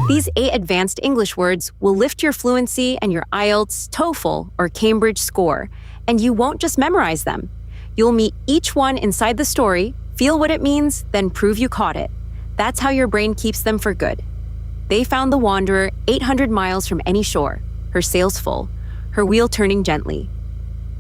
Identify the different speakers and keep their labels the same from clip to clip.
Speaker 1: These 8 advanced English words will lift your fluency and your IELTS, TOEFL, or Cambridge score, and you won't just memorize them. You'll meet each one inside the story, feel what it means, then prove you caught it. That's how your brain keeps them for good. They found the Wanderer 800 miles from any shore, her sails full, her wheel turning gently,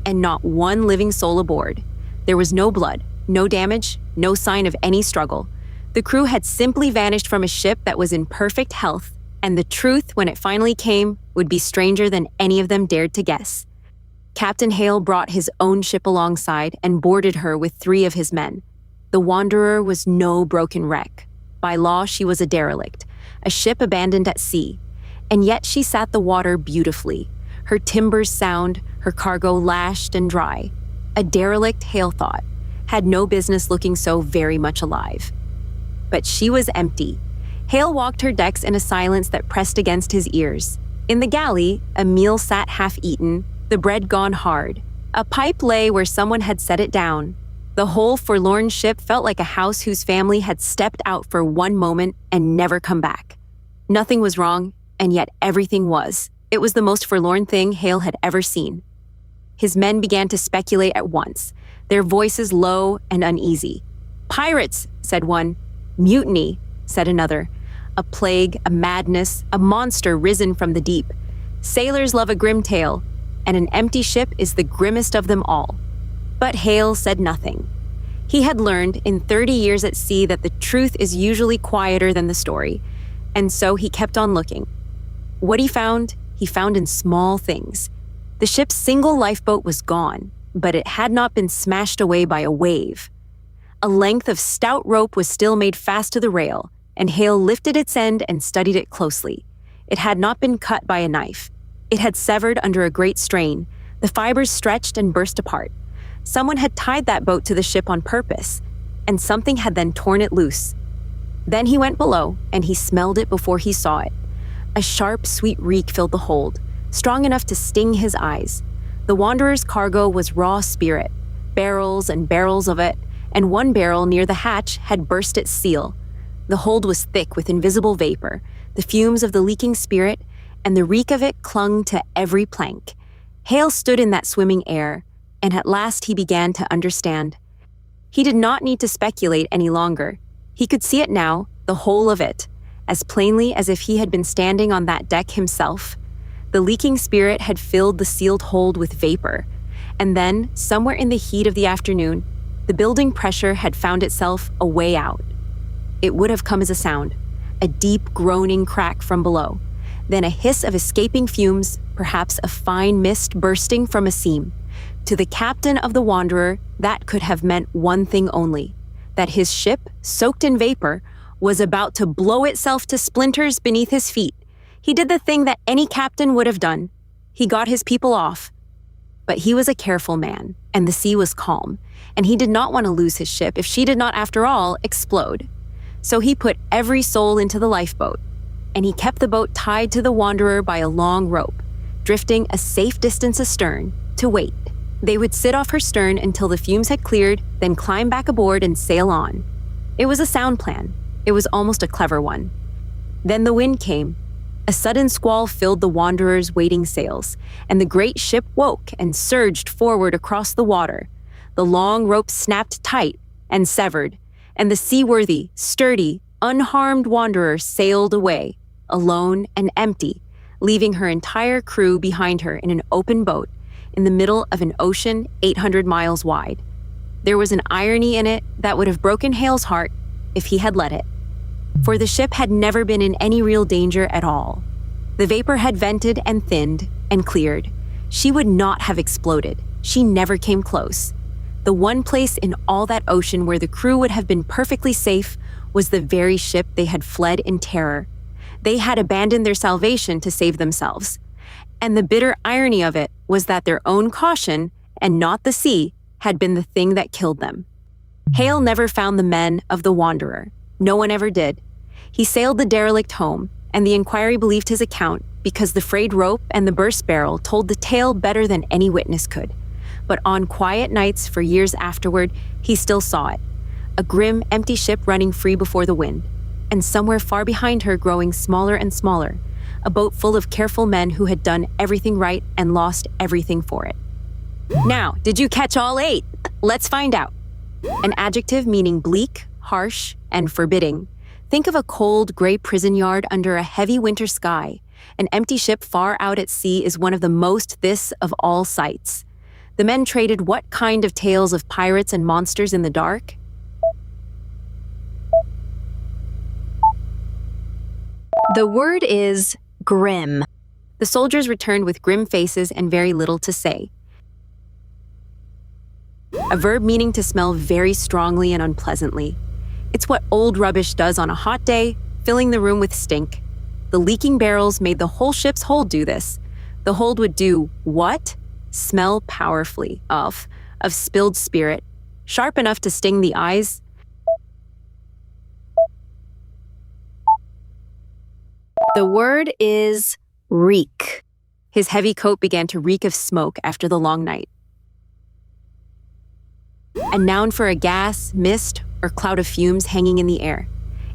Speaker 1: and not one living soul aboard. There was no blood, no damage, no sign of any struggle. The crew had simply vanished from a ship that was in perfect health, and the truth, when it finally came, would be stranger than any of them dared to guess. Captain Hale brought his own ship alongside and boarded her with 3 of his men. The Wanderer was no broken wreck. By law, she was a derelict, a ship abandoned at sea, and yet she sat the water beautifully, her timbers sound, her cargo lashed and dry. A derelict, Hale thought, had no business looking so very much alive. But she was empty. Hale walked her decks in a silence that pressed against his ears. In the galley, a meal sat half-eaten, the bread gone hard. A pipe lay where someone had set it down. The whole forlorn ship felt like a house whose family had stepped out for one moment and never come back. Nothing was wrong, and yet everything was. It was the most forlorn thing Hale had ever seen. His men began to speculate at once, their voices low and uneasy. "Pirates," said one. "Mutiny," said another. "A plague, a madness, a monster risen from the deep. Sailors love a grim tale, and an empty ship is the grimmest of them all." But Hale said nothing. He had learned in 30 years at sea that the truth is usually quieter than the story, and so he kept on looking. What he found in small things. The ship's single lifeboat was gone, but it had not been smashed away by a wave. A length of stout rope was still made fast to the rail, and Hale lifted its end and studied it closely. It had not been cut by a knife. It had severed under a great strain. The fibers stretched and burst apart. Someone had tied that boat to the ship on purpose, and something had then torn it loose. Then he went below, and he smelled it before he saw it. A sharp, sweet reek filled the hold, strong enough to sting his eyes. The Wanderer's cargo was raw spirit, barrels and barrels of it, and one barrel near the hatch had burst its seal. The hold was thick with invisible vapor, the fumes of the leaking spirit, and the reek of it clung to every plank. Hale stood in that swimming air, and at last he began to understand. He did not need to speculate any longer. He could see it now, the whole of it, as plainly as if he had been standing on that deck himself. The leaking spirit had filled the sealed hold with vapor, and then, somewhere in the heat of the afternoon, the building pressure had found itself a way out. It would have come as a sound, a deep groaning crack from below, then a hiss of escaping fumes, perhaps a fine mist bursting from a seam. To the captain of the Wanderer, that could have meant one thing only, that his ship, soaked in vapor, was about to blow itself to splinters beneath his feet. He did the thing that any captain would have done. He got his people off. But he was a careful man, and the sea was calm, and he did not want to lose his ship if she did not, after all, explode. So he put every soul into the lifeboat, and he kept the boat tied to the Wanderer by a long rope, drifting a safe distance astern, to wait. They would sit off her stern until the fumes had cleared, then climb back aboard and sail on. It was a sound plan. It was almost a clever one. Then the wind came. A sudden squall filled the Wanderer's waiting sails, and the great ship woke and surged forward across the water. The long rope snapped tight and severed, and the seaworthy, sturdy, unharmed Wanderer sailed away, alone and empty, leaving her entire crew behind her in an open boat in the middle of an ocean 800 miles wide. There was an irony in it that would have broken Hale's heart if he had let it. For the ship had never been in any real danger at all. The vapor had vented and thinned and cleared. She would not have exploded. She never came close. The one place in all that ocean where the crew would have been perfectly safe was the very ship they had fled in terror. They had abandoned their salvation to save themselves. And the bitter irony of it was that their own caution, and not the sea, had been the thing that killed them. Hale never found the men of the Wanderer. No one ever did. He sailed the derelict home, and the inquiry believed his account because the frayed rope and the burst barrel told the tale better than any witness could. But on quiet nights for years afterward, he still saw it. A grim, empty ship running free before the wind. and somewhere far behind her growing smaller and smaller, a boat full of careful men who had done everything right and lost everything for it. Now, did you catch all 8? Let's find out. An adjective meaning bleak, harsh, and forbidding. Think of a cold, gray prison yard under a heavy winter sky. An empty ship far out at sea is one of the most this of all sights. The men traded what kind of tales of pirates and monsters in the dark?
Speaker 2: The word is ɡrɪm.
Speaker 1: The soldiers returned with grim faces and very little to say. A verb meaning to smell very strongly and unpleasantly. It's what old rubbish does on a hot day, filling the room with stink. The leaking barrels made the whole ship's hold do this. The hold would do what? Smell powerfully of spilled spirit, sharp enough to sting the eyes.
Speaker 2: The word is reek.
Speaker 1: His heavy coat began to reek of smoke after the long night. A noun for a gas, mist, or cloud of fumes hanging in the air.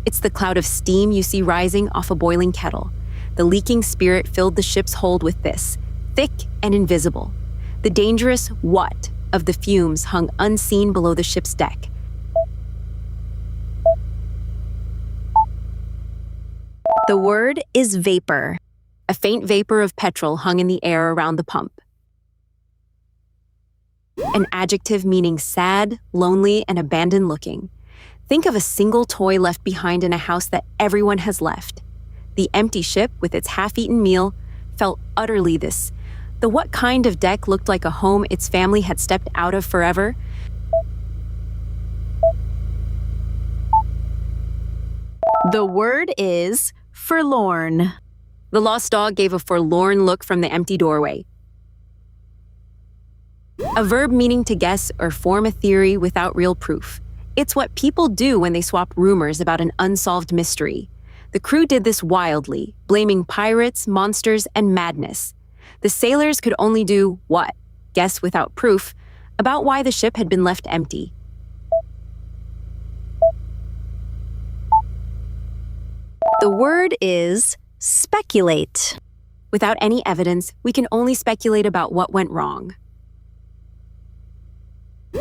Speaker 1: It's the cloud of steam you see rising off a boiling kettle. The leaking spirit filled the ship's hold with this, thick and invisible. The dangerous what of the fumes hung unseen below the ship's deck.
Speaker 2: The word is vapour.
Speaker 1: A faint vapor of petrol hung in the air around the pump. An adjective meaning sad, lonely, and abandoned looking. Think of a single toy left behind in a house that everyone has left. The empty ship, with its half-eaten meal, felt utterly this. The what kind of deck looked like a home its family had stepped out of forever?
Speaker 2: The word is forlorn.
Speaker 1: The lost dog gave a forlorn look from the empty doorway. A verb meaning to guess or form a theory without real proof. It's what people do when they swap rumors about an unsolved mystery. The crew did this wildly, blaming pirates, monsters, and madness. The sailors could only do what? Guess without proof about why the ship had been left empty.
Speaker 2: The word is speculate.
Speaker 1: Without any evidence, we can only speculate about what went wrong.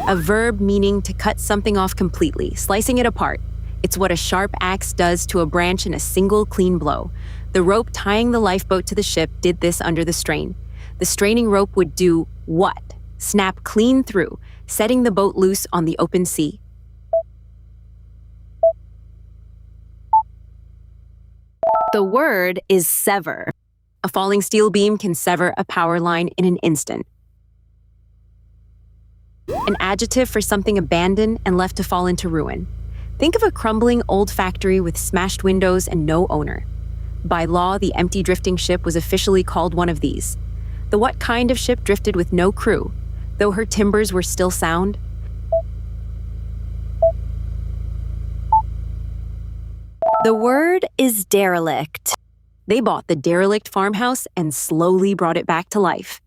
Speaker 1: A verb meaning to cut something off completely, slicing it apart. It's what a sharp axe does to a branch in a single clean blow. The rope tying the lifeboat to the ship did this under the strain. The straining rope would do what? Snap clean through, setting the boat loose on the open sea.
Speaker 2: The word is sever.
Speaker 1: A falling steel beam can sever a power line in an instant. An adjective for something abandoned and left to fall into ruin. Think of a crumbling old factory with smashed windows and no owner. By law, the empty drifting ship was officially called one of these. The what kind of ship drifted with no crew, though her timbers were still sound?
Speaker 2: The word is derelict.
Speaker 1: They bought the derelict farmhouse and slowly brought it back to life.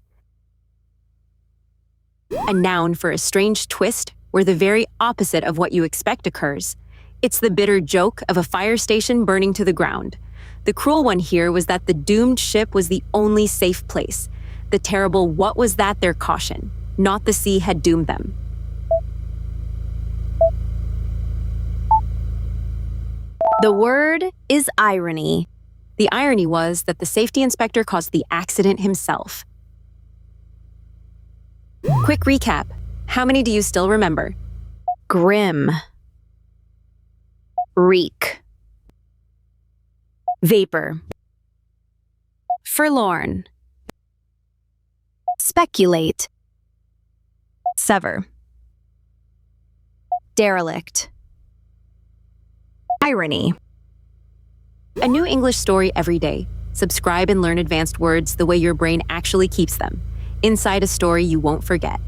Speaker 1: A noun for a strange twist where the very opposite of what you expect occurs. It's the bitter joke of a fire station burning to the ground. The cruel one here was that the doomed ship was the only safe place. The terrible what was that their caution, not the sea had doomed them.
Speaker 2: The word is irony.
Speaker 1: The irony was that the safety inspector caused the accident himself. Quick recap. How many do you still remember?
Speaker 2: ɡrɪm, reek, vapour, forlorn, speculate, sever, derelict, irony.
Speaker 1: A new English story every day. Subscribe and learn advanced words the way your brain actually keeps them. Inside a story you won't forget.